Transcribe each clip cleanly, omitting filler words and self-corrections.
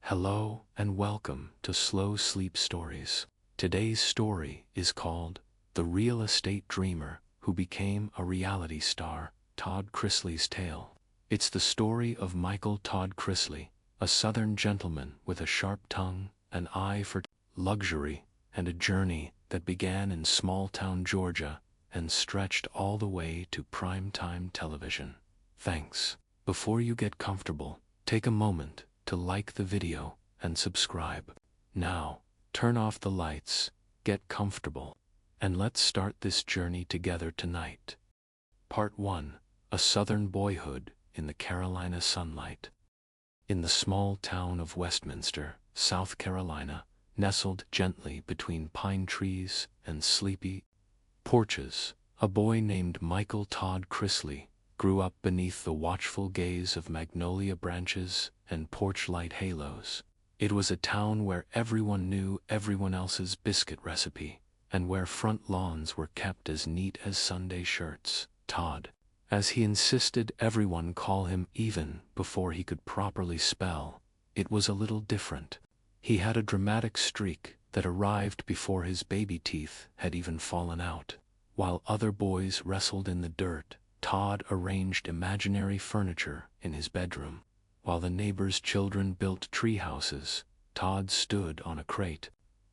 Hello and welcome to Slow Sleep Stories. Today's story is called The Real Estate Dreamer Who Became a Reality Star, Todd Chrisley's Tale. It's the story of Michael Todd Chrisley, a Southern gentleman with a sharp tongue, an eye for luxury, and a journey that began in small-town Georgia and stretched all the way to primetime television. Thanks. Before you get comfortable, take a moment to like the video and subscribe. Now, turn off the lights, get comfortable, and let's start this journey together tonight. Part 1. A Southern Boyhood in the Carolina Sunlight. In the small town of Westminster, South Carolina, nestled gently between pine trees and sleepy porches, a boy named Michael Todd Chrisley grew up beneath the watchful gaze of magnolia branches and porch light halos. It was a town where everyone knew everyone else's biscuit recipe, and where front lawns were kept as neat as Sunday shirts. Todd, as he insisted everyone call him even before he could properly spell, it was a little different. He had a dramatic streak that arrived before his baby teeth had even fallen out. While other boys wrestled in the dirt, Todd arranged imaginary furniture in his bedroom. While the neighbors' children built tree houses, Todd stood on a crate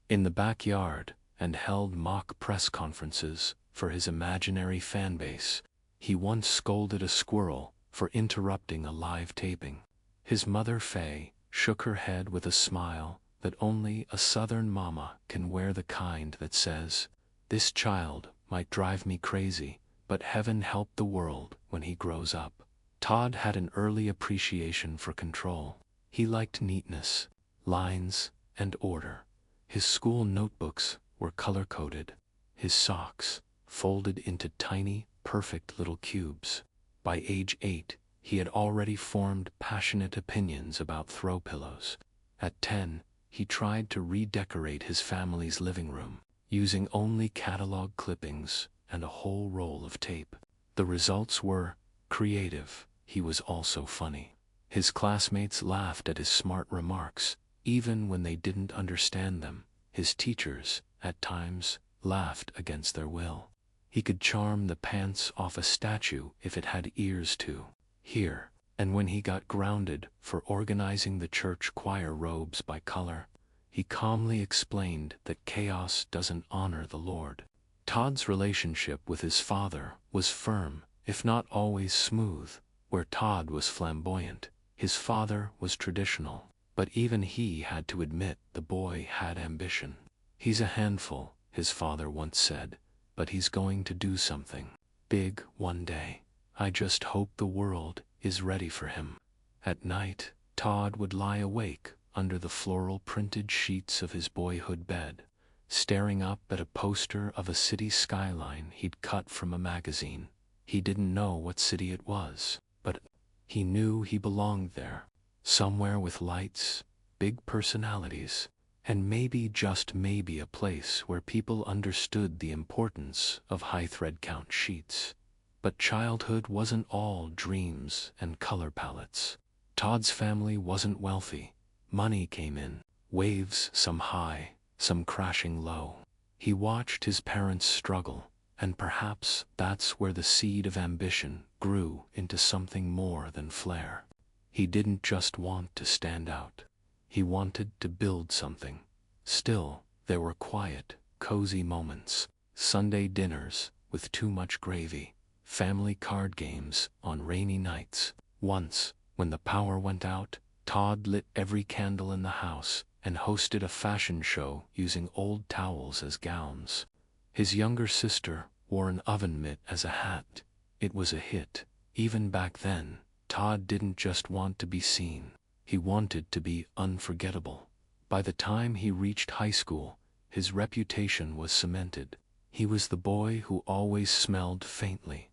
in the backyard and held mock press conferences for his imaginary fan base. He once scolded a squirrel for interrupting a live taping. His mother, Faye, shook her head with a smile that only a Southern mama can wear, the kind that says, "This child might drive me crazy, but heaven help the world when he grows up." Todd had an early appreciation for control. He liked neatness, lines, and order. His school notebooks were color-coded, his socks folded into tiny, perfect little cubes. By age 8, he had already formed passionate opinions about throw pillows. At 10, he tried to redecorate his family's living room, using only catalog clippings and a whole roll of tape. The results were creative. He was also funny. His classmates laughed at his smart remarks, even when they didn't understand them. His teachers, at times, laughed against their will. He could charm the pants off a statue if it had ears to hear. And when he got grounded for organizing the church choir robes by color, he calmly explained that chaos doesn't honor the Lord. Todd's relationship with his father was firm, if not always smooth. Where Todd was flamboyant, his father was traditional. But even he had to admit the boy had ambition. "He's a handful," his father once said, "but he's going to do something big one day. I just hope the world is ready for him." At night, Todd would lie awake under the floral printed sheets of his boyhood bed, staring up at a poster of a city skyline he'd cut from a magazine. He didn't know what city it was, but he knew he belonged there, somewhere with lights, big personalities, and maybe, just maybe, a place where people understood the importance of high thread count sheets. But childhood wasn't all dreams and color palettes. Todd's family wasn't wealthy. Money came in waves, some high, some crashing low. He watched his parents struggle, and perhaps that's where the seed of ambition grew into something more than flair. He didn't just want to stand out. He wanted to build something. Still, there were quiet, cozy moments, Sunday dinners with too much gravy, family card games on rainy nights. Once, when the power went out, Todd lit every candle in the house and hosted a fashion show using old towels as gowns. His younger sister wore an oven mitt as a hat. It was a hit. Even back then, Todd didn't just want to be seen. He wanted to be unforgettable. By the time he reached high school, his reputation was cemented. He was the boy who always smelled faintly,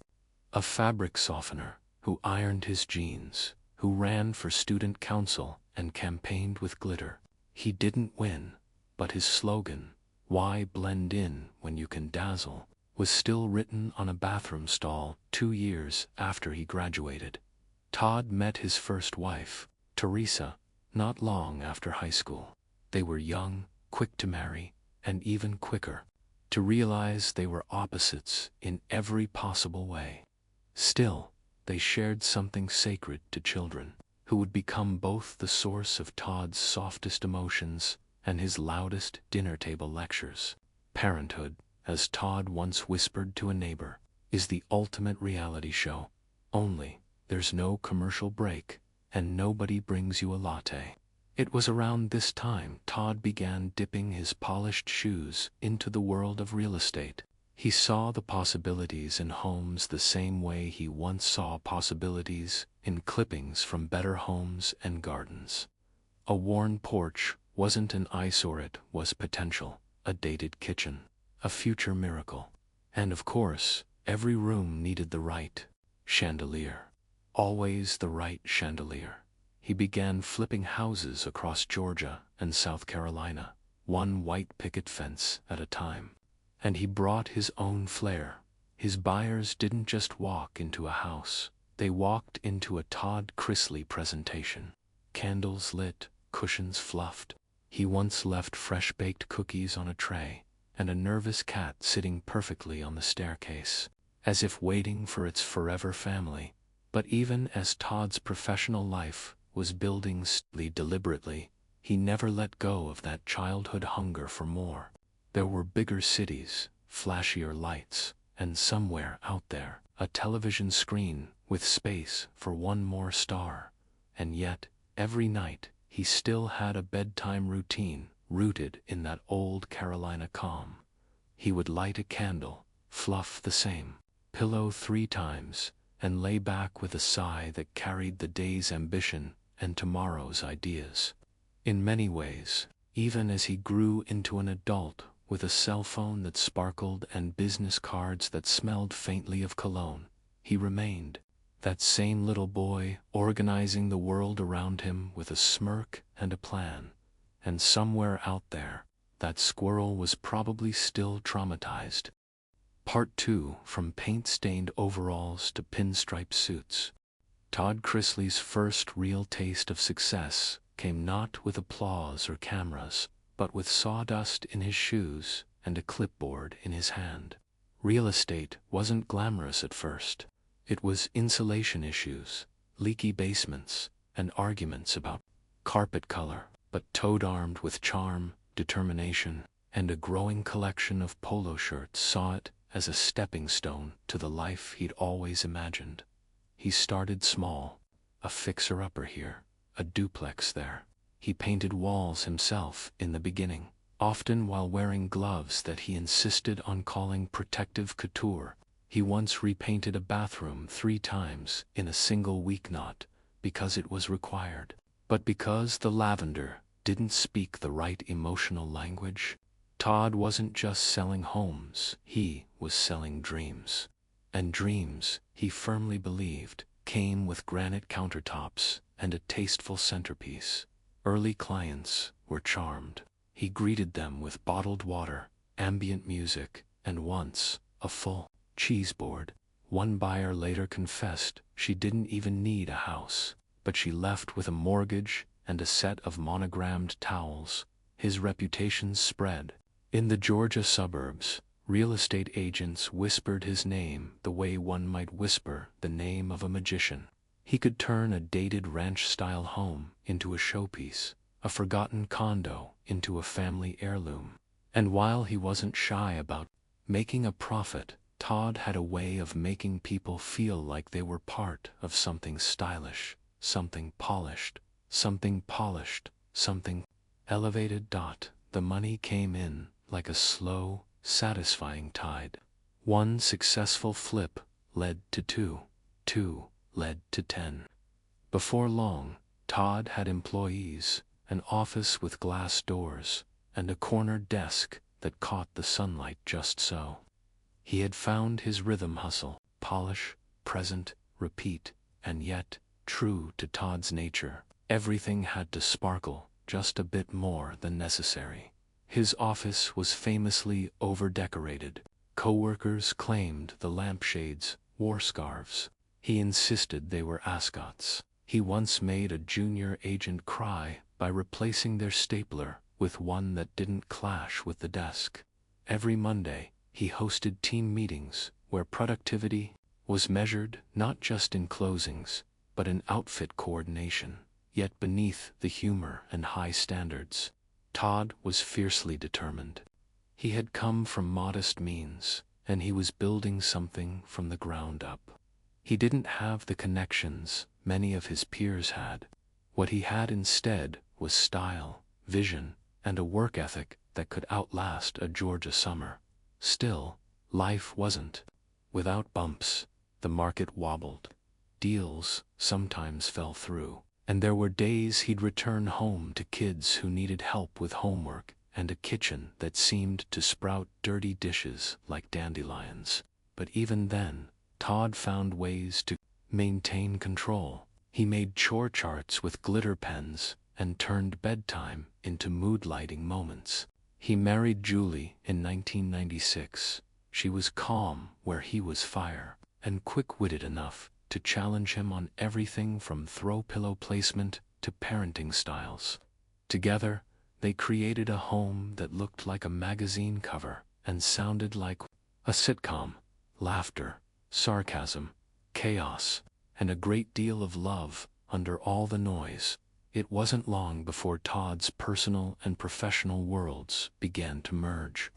a fabric softener, who ironed his jeans, who ran for student council and campaigned with glitter. He didn't win, but his slogan, "Why blend in when you can dazzle," was still written on a bathroom stall 2 years after he graduated. Todd met his first wife, Teresa, not long after high school. They were young, quick to marry, and even quicker to realize they were opposites in every possible way. Still, they shared something sacred to children, who would become both the source of Todd's softest emotions and his loudest dinner-table lectures. Parenthood, as Todd once whispered to a neighbor, is the ultimate reality show. Only, there's no commercial break, and nobody brings you a latte. It was around this time Todd began dipping his polished shoes into the world of real estate. He saw the possibilities in homes the same way he once saw possibilities in clippings from Better Homes and Gardens. A worn porch wasn't an eyesore, it was potential, a dated kitchen, a future miracle. And of course, every room needed the right chandelier. Always the right chandelier. He began flipping houses across Georgia and South Carolina, one white picket fence at a time. And he brought his own flair. His buyers didn't just walk into a house, they walked into a Todd Chrisley presentation. Candles lit, cushions fluffed. He once left fresh-baked cookies on a tray, and a nervous cat sitting perfectly on the staircase, as if waiting for its forever family. But even as Todd's professional life was building slowly, deliberately, he never let go of that childhood hunger for more. There were bigger cities, flashier lights, and somewhere out there, a television screen with space for one more star. And yet, every night, he still had a bedtime routine rooted in that old Carolina calm. He would light a candle, fluff the same pillow 3 times, and lay back with a sigh that carried the day's ambition and tomorrow's ideas. In many ways, even as he grew into an adult with a cell phone that sparkled and business cards that smelled faintly of cologne, he remained that same little boy organizing the world around him with a smirk and a plan. And somewhere out there, that squirrel was probably still traumatized. Part 2, from paint-stained overalls to pinstripe suits. Todd Chrisley's first real taste of success came not with applause or cameras, but with sawdust in his shoes and a clipboard in his hand. Real estate wasn't glamorous at first. It was insulation issues, leaky basements, and arguments about carpet color. But Todd, armed with charm, determination, and a growing collection of polo shirts, saw it as a stepping stone to the life he'd always imagined. He started small, a fixer-upper here, a duplex there. He painted walls himself in the beginning, often while wearing gloves that he insisted on calling protective couture. He once repainted a bathroom 3 times in a single week, not because it was required, but because the lavender didn't speak the right emotional language. Todd wasn't just selling homes, he was selling dreams. And dreams, he firmly believed, came with granite countertops and a tasteful centerpiece. Early clients were charmed. He greeted them with bottled water, ambient music, and once, a full cheese board. One buyer later confessed she didn't even need a house, but she left with a mortgage and a set of monogrammed towels. His reputation spread. In the Georgia suburbs, real estate agents whispered his name the way one might whisper the name of a magician. He could turn a dated ranch-style home into a showpiece, a forgotten condo into a family heirloom. And while he wasn't shy about making a profit, Todd had a way of making people feel like they were part of something stylish, something polished, something elevated. The money came in like a slow, satisfying tide. One successful flip led to 2, 2 led to 10. Before long, Todd had employees, an office with glass doors, and a corner desk that caught the sunlight just so. He had found his rhythm: hustle, polish, present, repeat, and yet, true to Todd's nature, everything had to sparkle just a bit more than necessary. His office was famously over-decorated. Coworkers claimed the lampshades wore scarves. He insisted they were ascots. He once made a junior agent cry by replacing their stapler with one that didn't clash with the desk. Every Monday, he hosted team meetings where productivity was measured not just in closings, but in outfit coordination. Yet beneath the humor and high standards, Todd was fiercely determined. He had come from modest means, and he was building something from the ground up. He didn't have the connections many of his peers had. What he had instead was style, vision, and a work ethic that could outlast a Georgia summer. Still, life wasn't without bumps. The market wobbled. Deals sometimes fell through. And there were days he'd return home to kids who needed help with homework and a kitchen that seemed to sprout dirty dishes like dandelions. But even then, Todd found ways to maintain control. He made chore charts with glitter pens and turned bedtime into mood-lighting moments. He married Julie in 1996. She was calm where he was fire, and quick-witted enough to challenge him on everything from throw pillow placement to parenting styles. Together, they created a home that looked like a magazine cover and sounded like a sitcom. Laughter, sarcasm, chaos, and a great deal of love under all the noise. It wasn't long before Todd's personal and professional worlds began to merge.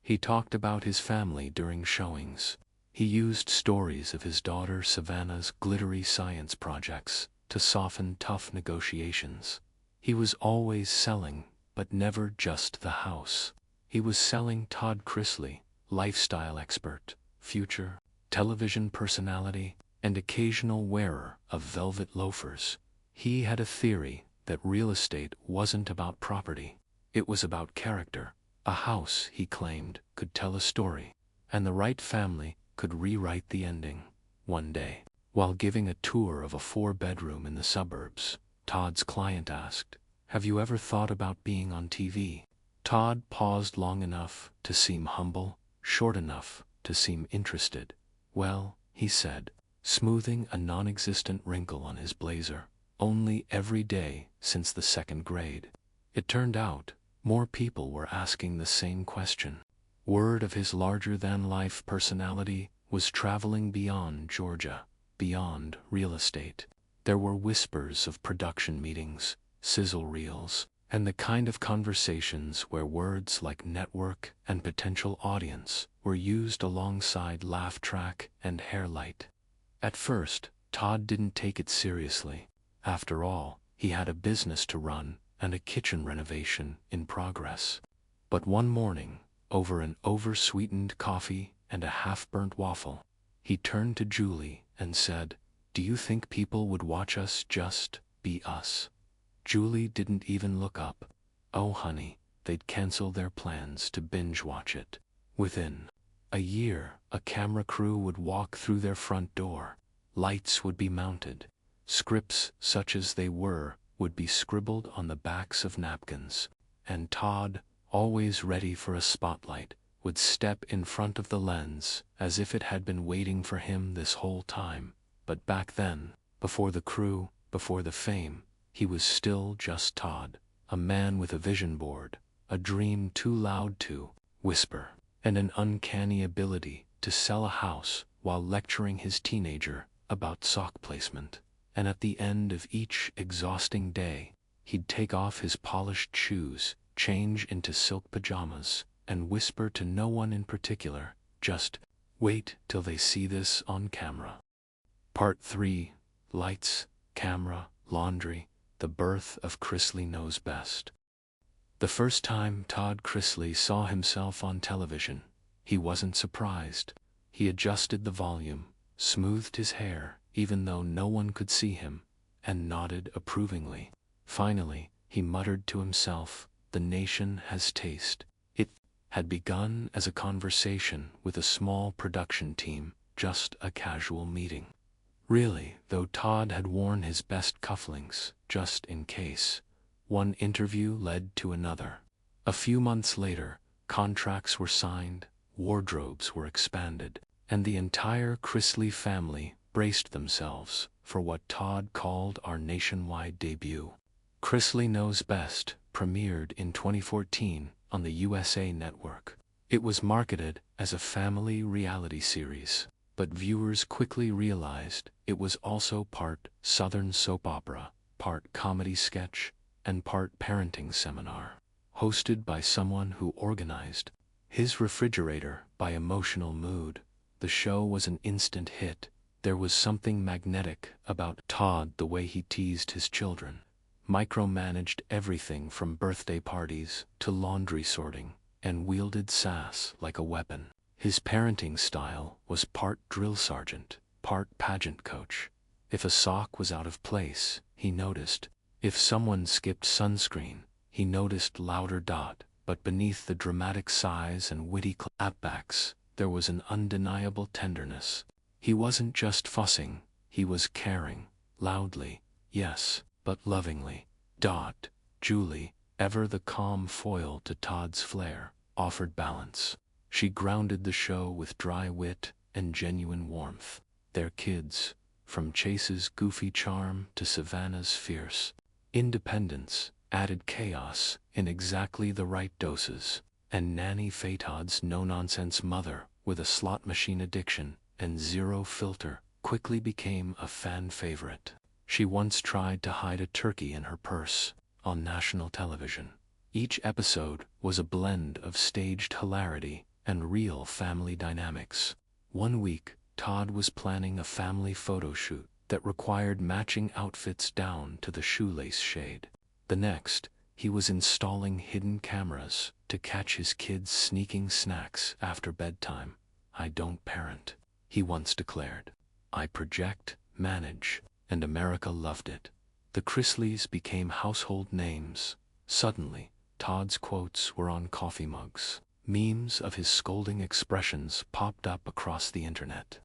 He talked about his family during showings. He used stories of his daughter Savannah's glittery science projects to soften tough negotiations. He was always selling, but never just the house. He was selling Todd Chrisley, lifestyle expert, future television personality, and occasional wearer of velvet loafers. He had a theory that real estate wasn't about property. It was about character. A house, he claimed, could tell a story, and the right family could rewrite the ending. One day, while giving a tour of a 4-bedroom in the suburbs, Todd's client asked, "Have you ever thought about being on TV?" Todd paused long enough to seem humble, short enough to seem interested. "Well," he said, smoothing a non-existent wrinkle on his blazer, "only every day since the 2nd grade." It turned out more people were asking the same question. Word of his larger-than-life personality was traveling beyond Georgia, beyond real estate. There were whispers of production meetings, sizzle reels, and the kind of conversations where words like network and potential audience were used alongside laugh track and hair light. At first, Todd didn't take it seriously. After all, he had a business to run and a kitchen renovation in progress. But one morning, over an oversweetened coffee and a half-burnt waffle, he turned to Julie and said, "Do you think people would watch us just be us?" Julie didn't even look up. "Oh honey, they'd cancel their plans to binge-watch it." Within a year, a camera crew would walk through their front door. Lights would be mounted. Scripts, such as they were, would be scribbled on the backs of napkins. And Todd, always ready for a spotlight, would step in front of the lens as if it had been waiting for him this whole time. But back then, before the crew, before the fame, he was still just Todd, a man with a vision board, a dream too loud to whisper, and an uncanny ability to sell a house while lecturing his teenager about sock placement. And at the end of each exhausting day, he'd take off his polished shoes, change into silk pajamas, and whisper to no one in particular, just wait till they see this on camera. Part 3. Lights, Camera, Laundry, the birth of Chrisley Knows Best. The first time Todd Chrisley saw himself on television, he wasn't surprised. He adjusted the volume, smoothed his hair, even though no one could see him, and nodded approvingly. Finally, he muttered to himself, "The nation has taste." It had begun as a conversation with a small production team, just a casual meeting. Really, though Todd had worn his best cufflinks, just in case. One interview led to another. A few months later, contracts were signed, wardrobes were expanded, and the entire Chrisley family braced themselves for what Todd called our nationwide debut. Chrisley Knows Best premiered in 2014 on the USA Network. It was marketed as a family reality series, but viewers quickly realized it was also part Southern soap opera, part comedy sketch, and part parenting seminar. Hosted by someone who organized his refrigerator by emotional mood, the show was an instant hit. There was something magnetic about Todd, the way he teased his children, micromanaged everything from birthday parties to laundry sorting, and wielded sass like a weapon. His parenting style was part drill sergeant, part pageant coach. If a sock was out of place, he noticed. If someone skipped sunscreen, he noticed louder dot. But beneath the dramatic sighs and witty clapbacks, there was an undeniable tenderness. He wasn't just fussing, he was caring, loudly, yes, but lovingly. Julie, ever the calm foil to Todd's flair, offered balance. She grounded the show with dry wit and genuine warmth. Their kids, from Chase's goofy charm to Savannah's fierce independence, added chaos in exactly the right doses. And Nanny Faye, Todd's no-nonsense mother with a slot machine addiction and zero filter, quickly became a fan favorite. She once tried to hide a turkey in her purse on national television. Each episode was a blend of staged hilarity and real family dynamics. One week, Todd was planning a family photo shoot that required matching outfits down to the shoelace shade. The next, he was installing hidden cameras to catch his kids sneaking snacks after bedtime. "I don't parent," he once declared. "I project, manage," and America loved it. The Chrisleys became household names. Suddenly, Todd's quotes were on coffee mugs. Memes of his scolding expressions popped up across the internet.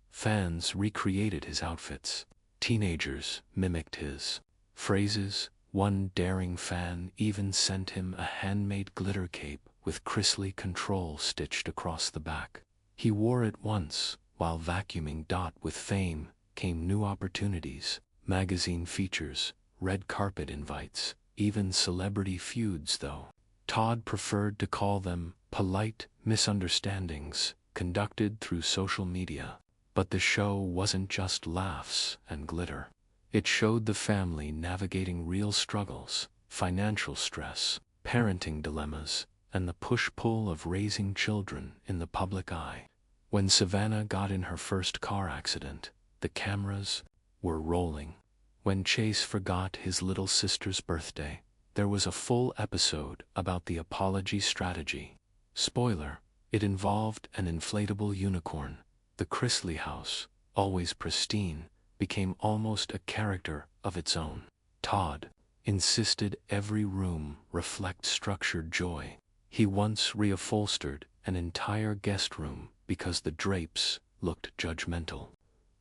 Fans recreated his outfits. Teenagers mimicked his phrases. One daring fan even sent him a handmade glitter cape with Chrisley Control stitched across the back. He wore it once while vacuuming. With fame came new opportunities, magazine features, red carpet invites, even celebrity feuds, though Todd preferred to call them polite misunderstandings conducted through social media. But the show wasn't just laughs and glitter. It showed the family navigating real struggles, financial stress, parenting dilemmas, and the push-pull of raising children in the public eye. When Savannah got in her first car accident, the cameras were rolling. When Chase forgot his little sister's birthday, there was a full episode about the apology strategy. Spoiler, it involved an inflatable unicorn. The Chrisley house, always pristine, became almost a character of its own. Todd insisted every room reflect structured joy. He once reupholstered an entire guest room because the drapes looked judgmental.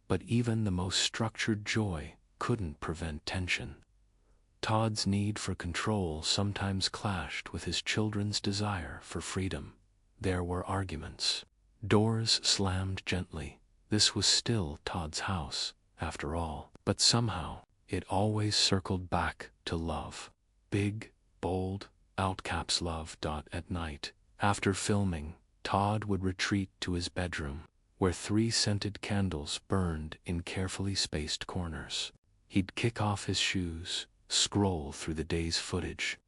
But even the most structured joy couldn't prevent tension. Todd's need for control sometimes clashed with his children's desire for freedom. There were arguments. Doors slammed gently. This was still Todd's house, after all. But somehow, it always circled back to love. Big, bold, outcaps love. At night, after filming, Todd would retreat to his bedroom, where 3 scented candles burned in carefully spaced corners. He'd kick off his shoes, scroll through the day's footage,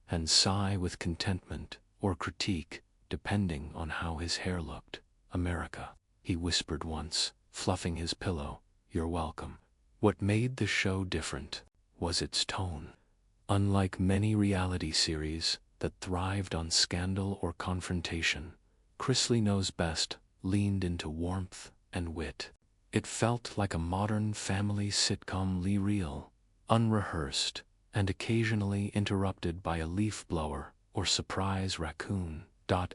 and sigh with contentment or critique, depending on how his hair looked. "America," he whispered once, fluffing his pillow, "you're welcome." What made the show different was its tone. Unlike many reality series that thrived on scandal or confrontation, Chrisley Knows Best leaned into warmth and wit. It felt like a modern family sitcom, real, unrehearsed, and occasionally interrupted by a leaf blower or surprise raccoon.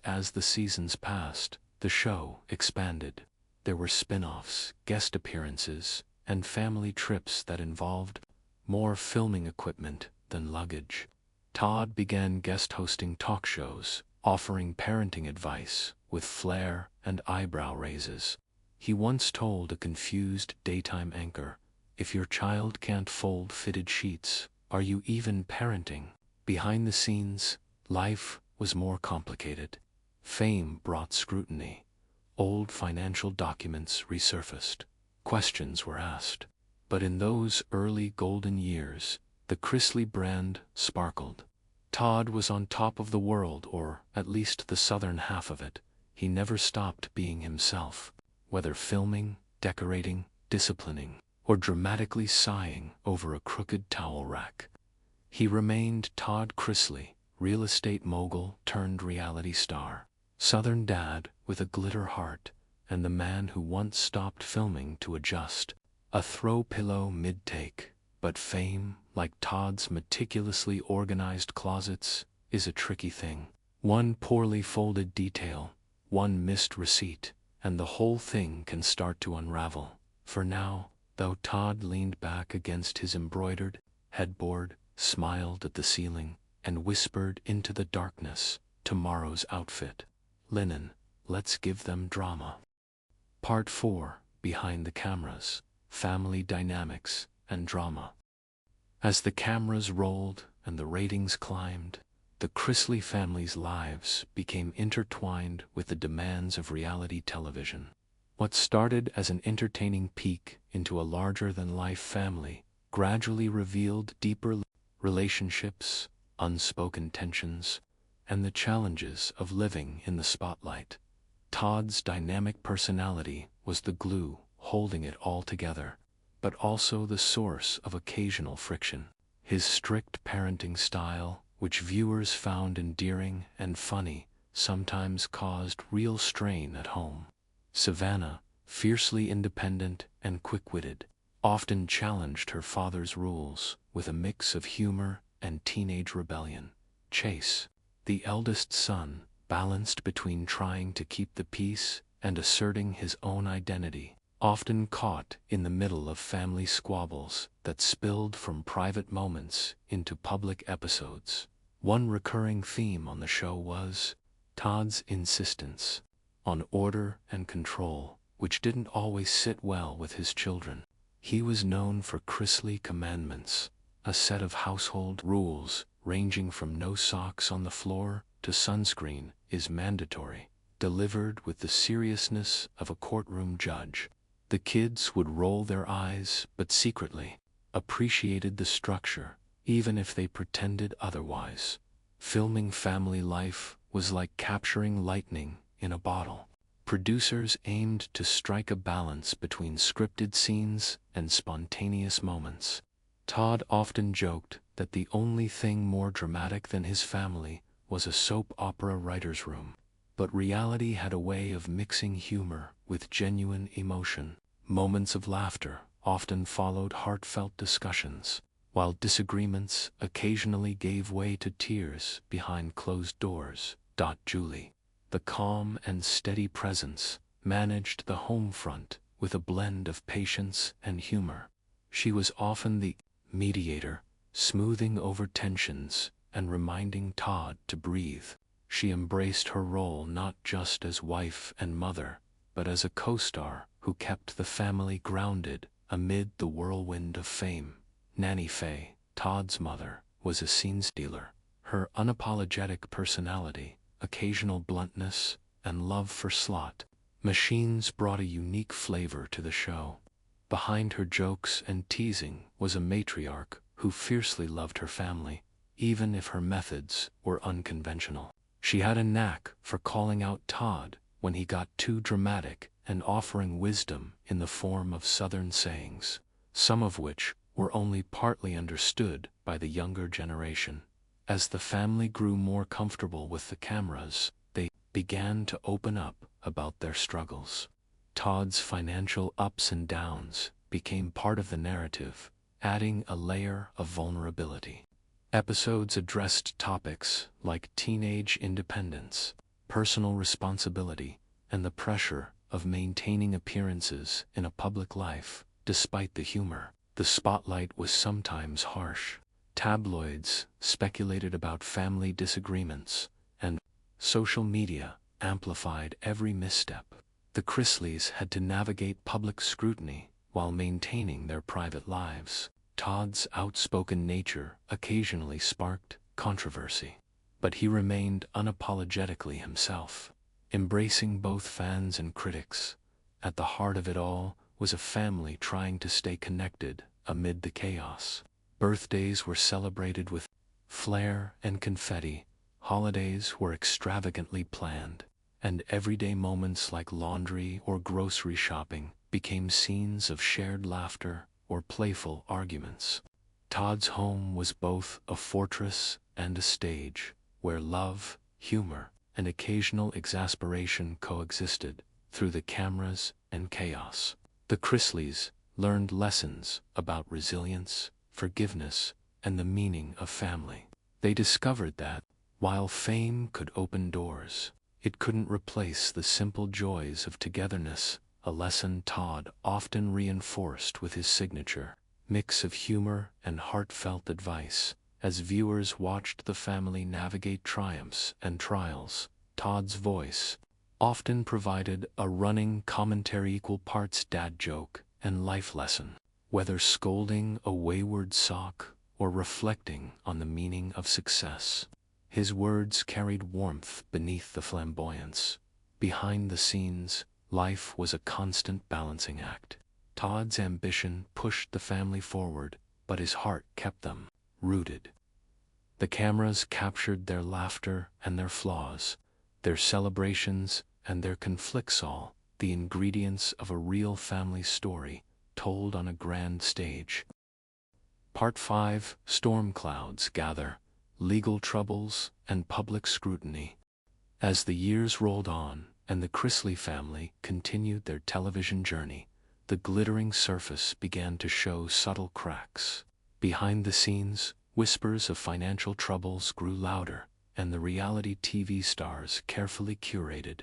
As the seasons passed, the show expanded. There were spin-offs, guest appearances, and family trips that involved more filming equipment than luggage. Todd began guest hosting talk shows, offering parenting advice with flair and eyebrow raises. He once told a confused daytime anchor, "If your child can't fold fitted sheets, are you even parenting?" Behind the scenes, life was more complicated. Fame brought scrutiny. Old financial documents resurfaced. Questions were asked. But in those early golden years, the Chrisley brand sparkled. Todd was on top of the world, or at least the southern half of it. He never stopped being himself, whether filming, decorating, disciplining, or dramatically sighing over a crooked towel rack. He remained Todd Chrisley, real estate mogul turned reality star, Southern dad with a glitter heart, and the man who once stopped filming to adjust a throw pillow mid-take. But fame, like Todd's meticulously organized closets, is a tricky thing. One poorly folded detail, one missed receipt, and the whole thing can start to unravel. For now, though, Todd leaned back against his embroidered headboard, smiled at the ceiling, and whispered into the darkness, "Tomorrow's outfit. Linen, let's give them drama." Part 4, Behind the Cameras, Family Dynamics and Drama. As the cameras rolled and the ratings climbed, the Chrisley family's lives became intertwined with the demands of reality television. What started as an entertaining peek into a larger-than-life family gradually revealed deeper relationships, unspoken tensions, and the challenges of living in the spotlight. Todd's dynamic personality was the glue holding it all together, but also the source of occasional friction. His strict parenting style, which viewers found endearing and funny, sometimes caused real strain at home. Savannah, fiercely independent and quick-witted, often challenged her father's rules with a mix of humor and teenage rebellion. Chase, the eldest son, balanced between trying to keep the peace and asserting his own identity, often caught in the middle of family squabbles that spilled from private moments into public episodes. One recurring theme on the show was Todd's insistence on order and control, which didn't always sit well with his children. He was known for Chrisley commandments, a set of household rules ranging from no socks on the floor to sunscreen is mandatory, delivered with the seriousness of a courtroom judge. The kids would roll their eyes, but secretly appreciated the structure, even if they pretended otherwise. Filming family life was like capturing lightning in a bottle. Producers aimed to strike a balance between scripted scenes and spontaneous moments. Todd often joked that the only thing more dramatic than his family was a soap opera writer's room. But reality had a way of mixing humor with genuine emotion. Moments of laughter often followed heartfelt discussions, while disagreements occasionally gave way to tears behind closed doors. Julie, the calm and steady presence, managed the home front with a blend of patience and humor. She was often the mediator, smoothing over tensions and reminding Todd to breathe. She embraced her role not just as wife and mother, but as a co-star who kept the family grounded amid the whirlwind of fame. Nanny Faye, Todd's mother, was a scene stealer. Her unapologetic personality, occasional bluntness, and love for slot machines brought a unique flavor to the show. Behind her jokes and teasing was a matriarch who fiercely loved her family, even if her methods were unconventional. She had a knack for calling out Todd when he got too dramatic and offering wisdom in the form of Southern sayings, some of which were only partly understood by the younger generation. As the family grew more comfortable with the cameras, they began to open up about their struggles. Todd's financial ups and downs became part of the narrative, adding a layer of vulnerability. Episodes addressed topics like teenage independence, personal responsibility, and the pressure of maintaining appearances in a public life. Despite the humor, the spotlight was sometimes harsh. Tabloids speculated about family disagreements, and social media amplified every misstep. The Chrisleys had to navigate public scrutiny while maintaining their private lives. Todd's outspoken nature occasionally sparked controversy, but he remained unapologetically himself, embracing both fans and critics. At the heart of it all was a family trying to stay connected amid the chaos. Birthdays were celebrated with flair and confetti, holidays were extravagantly planned, and everyday moments like laundry or grocery shopping became scenes of shared laughter or playful arguments. Todd's home was both a fortress and a stage, where love, humor, and occasional exasperation coexisted through the cameras and chaos. The Chrisleys learned lessons about resilience, forgiveness, and the meaning of family. They discovered that, while fame could open doors, it couldn't replace the simple joys of togetherness, a lesson Todd often reinforced with his signature mix of humor and heartfelt advice. As viewers watched the family navigate triumphs and trials, Todd's voice often provided a running commentary, equal parts dad joke and life lesson. Whether scolding a wayward sock or reflecting on the meaning of success, his words carried warmth beneath the flamboyance. Behind the scenes, life was a constant balancing act. Todd's ambition pushed the family forward, but his heart kept them rooted. The cameras captured their laughter and their flaws, their celebrations and their conflicts, all the ingredients of a real family story told on a grand stage. Part 5: Storm clouds gather, legal troubles, and public scrutiny. As the years rolled on and the Chrisley family continued their television journey, the glittering surface began to show subtle cracks. Behind the scenes, whispers of financial troubles grew louder, and the reality TV stars carefully curated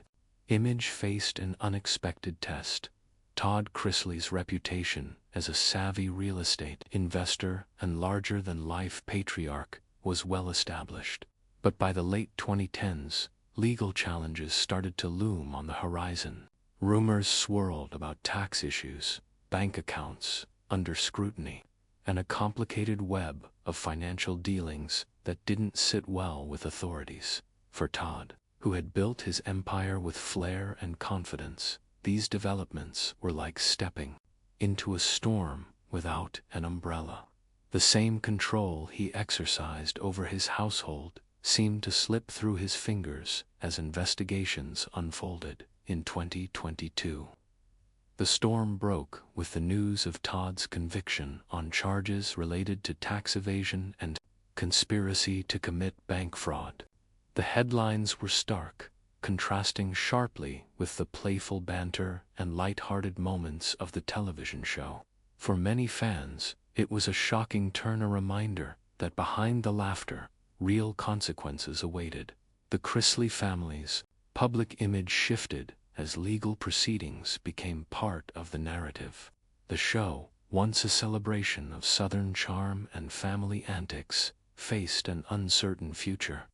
image faced an unexpected test. Todd Chrisley's reputation as a savvy real estate investor and larger-than-life patriarch was well established. But by the late 2010s, legal challenges started to loom on the horizon. Rumors swirled about tax issues, bank accounts under scrutiny, and a complicated web of financial dealings that didn't sit well with authorities. For Todd, who had built his empire with flair and confidence, these developments were like stepping into a storm without an umbrella. The same control he exercised over his household seemed to slip through his fingers as investigations unfolded. In 2022, the storm broke with the news of Todd's conviction on charges related to tax evasion and conspiracy to commit bank fraud. The headlines were stark, contrasting sharply with the playful banter and light-hearted moments of the television show. For many fans, it was a shocking turn, a reminder that behind the laughter, real consequences awaited. The Chrisley family's public image shifted as legal proceedings became part of the narrative. The show, once a celebration of Southern charm and family antics, faced an uncertain future.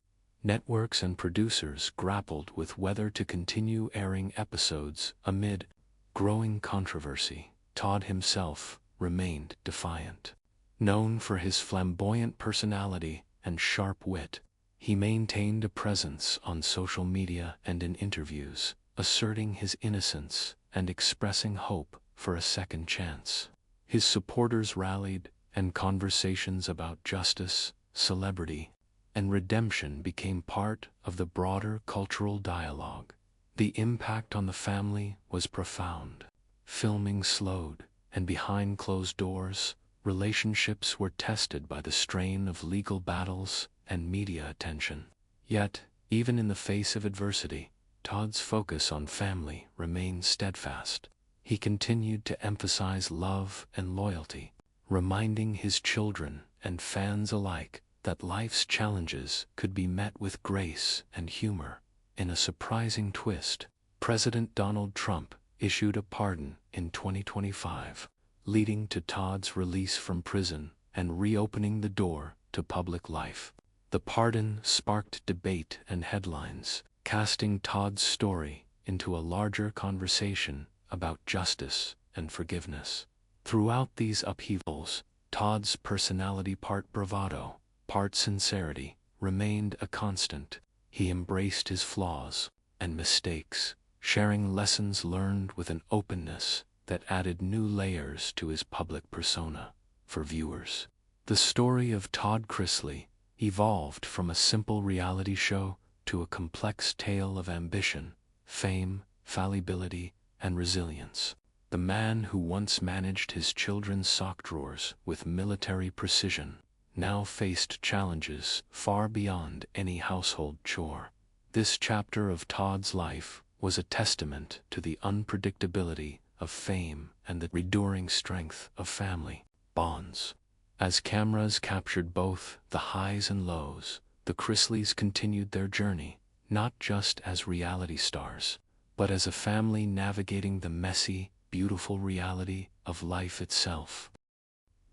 Networks and producers grappled with whether to continue airing episodes amid growing controversy. Todd himself remained defiant. Known for his flamboyant personality and sharp wit, he maintained a presence on social media and in interviews, asserting his innocence and expressing hope for a second chance. His supporters rallied, and conversations about justice, celebrity, and redemption became part of the broader cultural dialogue. The impact on the family was profound. Filming slowed, and behind closed doors, relationships were tested by the strain of legal battles and media attention. Yet, even in the face of adversity, Todd's focus on family remained steadfast. He continued to emphasize love and loyalty, reminding his children and fans alike that life's challenges could be met with grace and humor. In a surprising twist, President Donald Trump issued a pardon in 2025, leading to Todd's release from prison and reopening the door to public life. The pardon sparked debate and headlines, casting Todd's story into a larger conversation about justice and forgiveness. Throughout these upheavals, Todd's personality, part bravado, part sincerity, remained a constant. He embraced his flaws and mistakes, sharing lessons learned with an openness that added new layers to his public persona for viewers. The story of Todd Chrisley evolved from a simple reality show to a complex tale of ambition, fame, fallibility, and resilience. The man who once managed his children's sock drawers with military precision now faced challenges far beyond any household chore. This chapter of Todd's life was a testament to the unpredictability of fame and the enduring strength of family bonds. As cameras captured both the highs and lows, the Chrisleys continued their journey, not just as reality stars, but as a family navigating the messy, beautiful reality of life itself.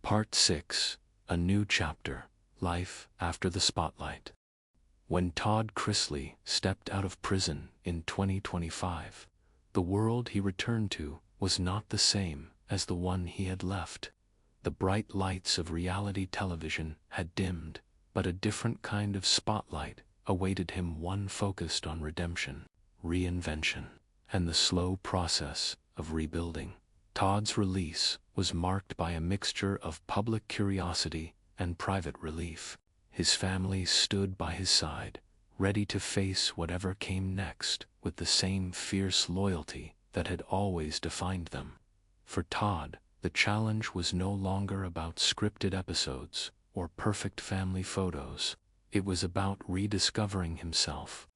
Part 6. A New Chapter. Life After the Spotlight. When Todd Chrisley stepped out of prison in 2025, the world he returned to was not the same as the one he had left. The bright lights of reality television had dimmed, but a different kind of spotlight awaited him, one focused on redemption, reinvention, and the slow process of rebuilding. Todd's release was marked by a mixture of public curiosity and private relief. His family stood by his side, ready to face whatever came next with the same fierce loyalty that had always defined them. For Todd, the challenge was no longer about scripted episodes or perfect family photos. It was about rediscovering himself.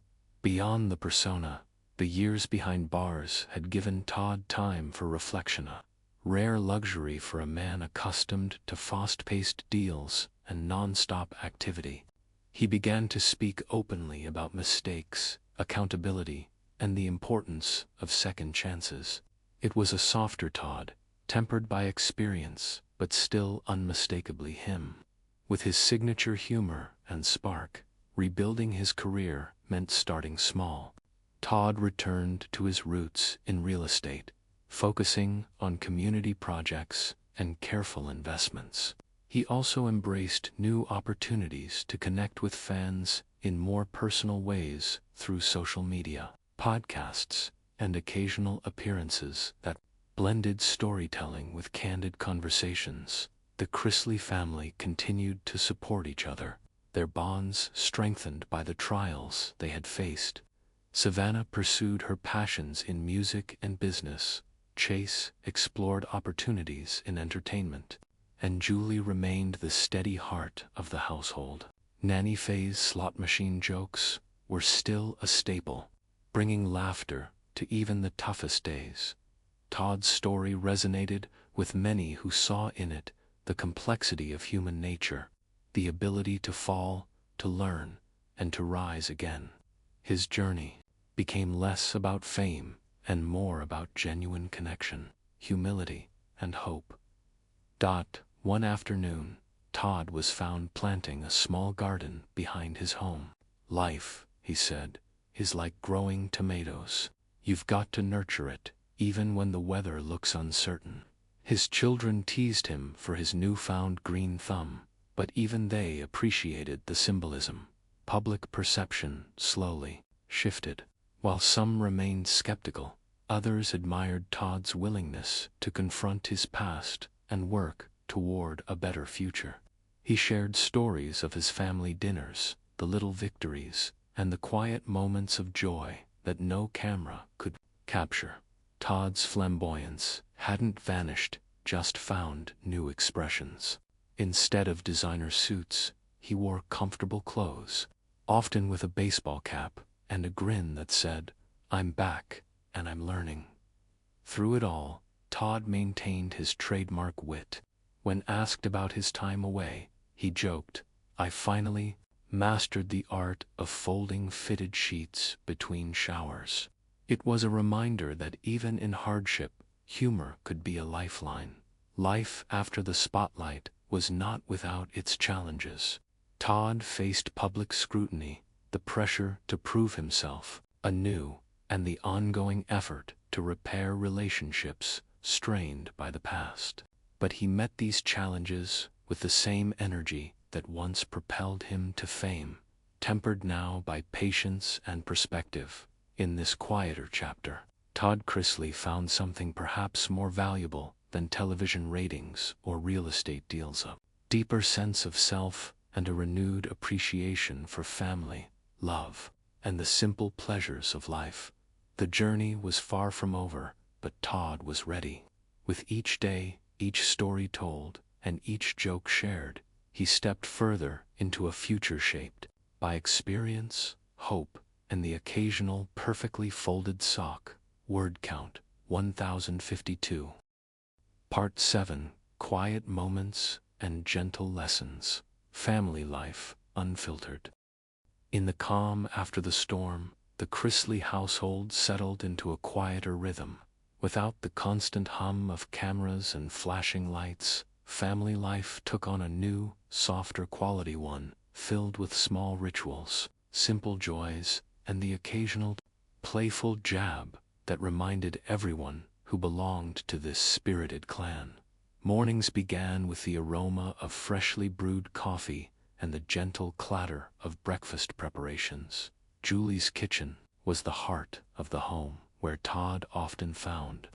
Beyond the persona, the years behind bars had given Todd time for reflection, a rare luxury for a man accustomed to fast-paced deals and non-stop activity. He began to speak openly about mistakes, accountability, and the importance of second chances. It was a softer Todd, tempered by experience, but still unmistakably him. With his signature humor and spark, rebuilding his career meant starting small. Todd returned to his roots in real estate, focusing on community projects and careful investments. He also embraced new opportunities to connect with fans in more personal ways through social media, podcasts, and occasional appearances that blended storytelling with candid conversations. The Chrisley family continued to support each other, their bonds strengthened by the trials they had faced. Savannah pursued her passions in music and business, Chase explored opportunities in entertainment, and Julie remained the steady heart of the household. Nanny Faye's slot machine jokes were still a staple, bringing laughter to even the toughest days. Todd's story resonated with many who saw in it the complexity of human nature, the ability to fall, to learn, and to rise again. His journey became less about fame and more about genuine connection, humility, and hope. One afternoon, Todd was found planting a small garden behind his home. "Life," he said, "is like growing tomatoes. You've got to nurture it, even when the weather looks uncertain." His children teased him for his newfound green thumb, but even they appreciated the symbolism. Public perception slowly shifted. While some remained skeptical, others admired Todd's willingness to confront his past and work toward a better future. He shared stories of his family dinners, the little victories, and the quiet moments of joy that no camera could capture. Todd's flamboyance hadn't vanished, just found new expressions. Instead of designer suits, he wore comfortable clothes, often with a baseball cap and a grin that said, "I'm back, and I'm learning." Through it all, Todd maintained his trademark wit. When asked about his time away, he joked, "I finally mastered the art of folding fitted sheets between showers." It was a reminder that even in hardship, humor could be a lifeline. Life after the spotlight was not without its challenges. Todd faced public scrutiny, the pressure to prove himself, a new and the ongoing effort to repair relationships strained by the past. But he met these challenges with the same energy that once propelled him to fame, tempered now by patience and perspective. In this quieter chapter, Todd Chrisley found something perhaps more valuable than television ratings or real estate deals: a deeper sense of self and a renewed appreciation for family, love, and the simple pleasures of life. The journey was far from over, but Todd was ready. With each day, each story told, and each joke shared, he stepped further into a future shaped by experience, hope, and the occasional perfectly folded sock. Word count 1052. Part 7: Quiet Moments and Gentle Lessons. Family Life Unfiltered. In the calm after the storm, the Chrisley household settled into a quieter rhythm. Without the constant hum of cameras and flashing lights, family life took on a new, softer quality, one filled with small rituals, simple joys, and the occasional, playful jab that reminded everyone who belonged to this spirited clan. Mornings began with the aroma of freshly brewed coffee and the gentle clatter of breakfast preparations. Julie's kitchen was the heart of the home, where Todd often found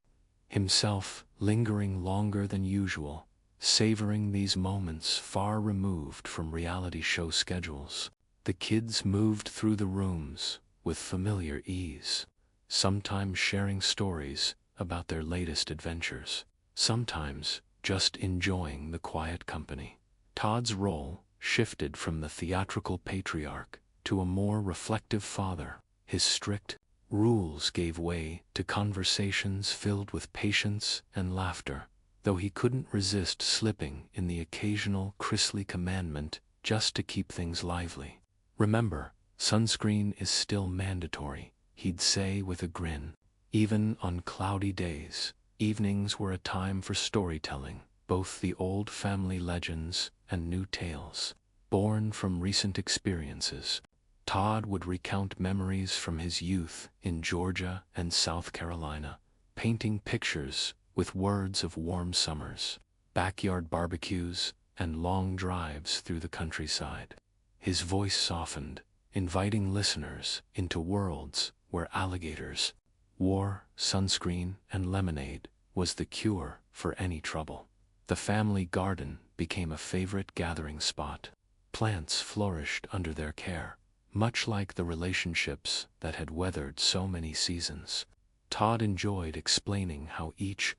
himself lingering longer than usual, savoring these moments far removed from reality show schedules. The kids moved through the rooms with familiar ease, sometimes sharing stories about their latest adventures, sometimes just enjoying the quiet company. Todd's role shifted from the theatrical patriarch to a more reflective father. His strict rules gave way to conversations filled with patience and laughter, though he couldn't resist slipping in the occasional Chrisley commandment just to keep things lively. "Remember, sunscreen is still mandatory," he'd say with a grin. Even on cloudy days, evenings were a time for storytelling, both the old family legends and new tales, born from recent experiences. Todd would recount memories from his youth in Georgia and South Carolina, painting pictures with words of warm summers, backyard barbecues, and long drives through the countryside. His voice softened, inviting listeners into worlds where alligators, war, sunscreen, and lemonade was the cure for any trouble. The family garden became a favorite gathering spot. Plants flourished under their care, much like the relationships that had weathered so many seasons. Todd enjoyed explaining how each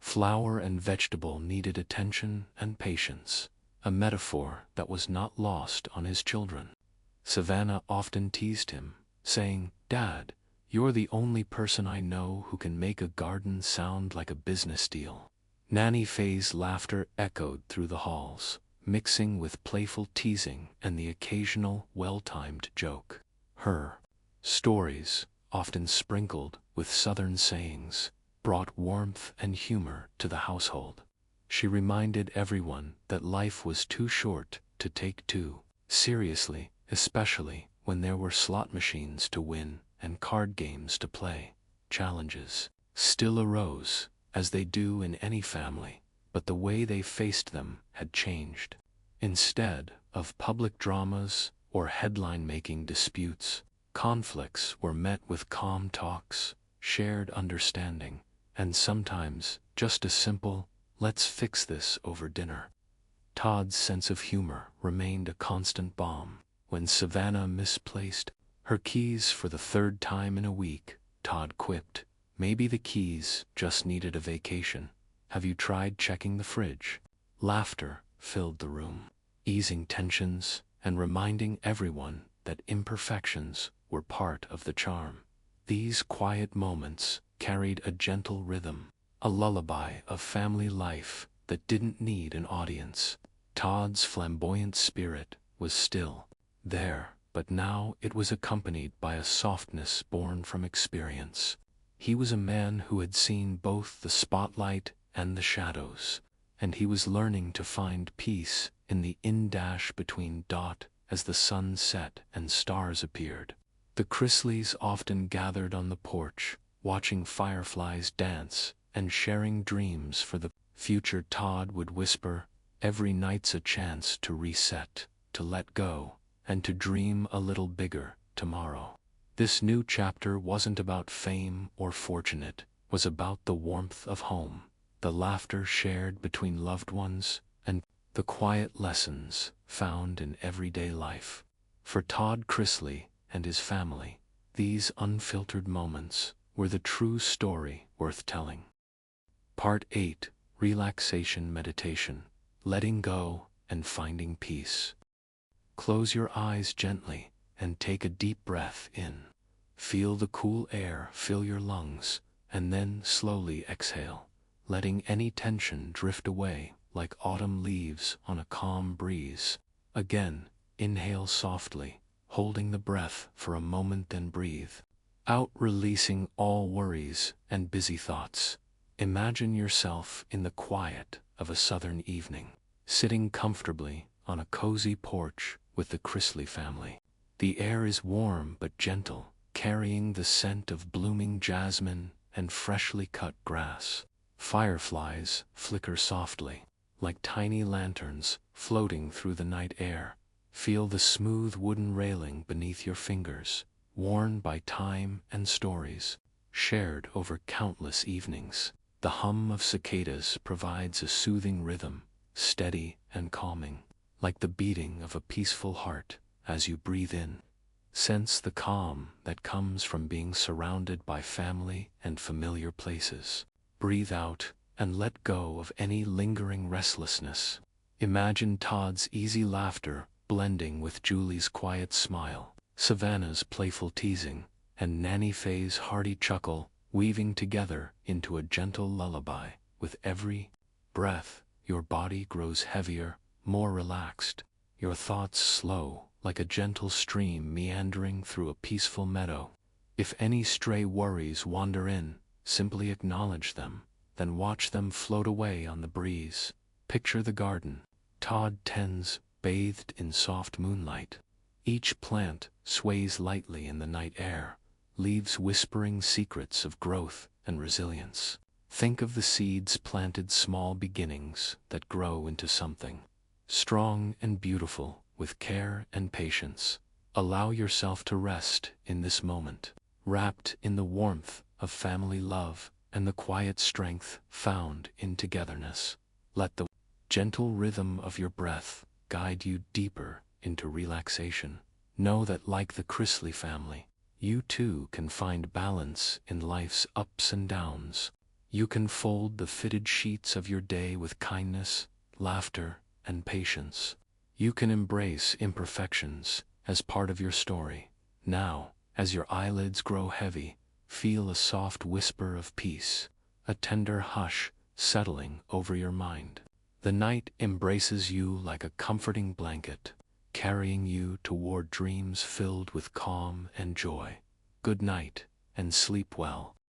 flower and vegetable needed attention and patience, a metaphor that was not lost on his children. Savannah often teased him, saying, "Dad, you're the only person I know who can make a garden sound like a business deal." Nanny Faye's laughter echoed through the halls, mixing with playful teasing and the occasional well-timed joke. Her stories, often sprinkled with Southern sayings, brought warmth and humor to the household. She reminded everyone that life was too short to take too seriously, especially when there were slot machines to win and card games to play. Challenges still arose, as they do in any family, but the way they faced them had changed. Instead of public dramas or headline-making disputes, conflicts were met with calm talks, shared understanding, and sometimes just a simple, "let's fix this over dinner." Todd's sense of humor remained a constant balm. When Savannah misplaced her keys for the third time in a week, Todd quipped, "Maybe the keys just needed a vacation. Have you tried checking the fridge?" Laughter filled the room, easing tensions and reminding everyone that imperfections were part of the charm. These quiet moments carried a gentle rhythm, a lullaby of family life that didn't need an audience. Todd's flamboyant spirit was still there, but now it was accompanied by a softness born from experience. He was a man who had seen both the spotlight and the shadows, and he was learning to find peace in the in-dash between dot as the sun set and stars appeared. The Chrisleys often gathered on the porch, watching fireflies dance and sharing dreams for the future. Todd would whisper, "Every night's a chance to reset, to let go, and to dream a little bigger tomorrow." This new chapter wasn't about fame or fortune, it was about the warmth of home, the laughter shared between loved ones, and the quiet lessons found in everyday life. For Todd Chrisley and his family, these unfiltered moments were the true story worth telling. Part 8: Relaxation Meditation, Letting Go and Finding Peace. Close your eyes gently and take a deep breath in. Feel the cool air fill your lungs, and then slowly exhale, letting any tension drift away like autumn leaves on a calm breeze. Again, inhale softly, holding the breath for a moment, then breathe out, releasing all worries and busy thoughts. Imagine yourself in the quiet of a southern evening, sitting comfortably on a cozy porch with the Chrisley family. The air is warm but gentle, carrying the scent of blooming jasmine and freshly cut grass. Fireflies flicker softly, like tiny lanterns floating through the night air. Feel the smooth wooden railing beneath your fingers, worn by time and stories shared over countless evenings. The hum of cicadas provides a soothing rhythm, steady and calming, like the beating of a peaceful heart. As you breathe in, sense the calm that comes from being surrounded by family and familiar places. Breathe out and let go of any lingering restlessness. Imagine Todd's easy laughter blending with Julie's quiet smile, Savannah's playful teasing, and Nanny Faye's hearty chuckle weaving together into a gentle lullaby. With every breath, your body grows heavier, more relaxed, your thoughts slow, like a gentle stream meandering through a peaceful meadow. If any stray worries wander in, simply acknowledge them, then watch them float away on the breeze. Picture the garden Todd tends, bathed in soft moonlight. Each plant sways lightly in the night air, leaves whispering secrets of growth and resilience. Think of the seeds planted, small beginnings that grow into something strong and beautiful. With care and patience, allow yourself to rest in this moment, wrapped in the warmth of family love and the quiet strength found in togetherness. Let the gentle rhythm of your breath guide you deeper into relaxation. Know that, like the Chrisley family, you too can find balance in life's ups and downs. You can fold the fitted sheets of your day with kindness, laughter, and patience. You can embrace imperfections as part of your story. Now, as your eyelids grow heavy, feel a soft whisper of peace, a tender hush settling over your mind. The night embraces you like a comforting blanket, carrying you toward dreams filled with calm and joy. Good night, and sleep well.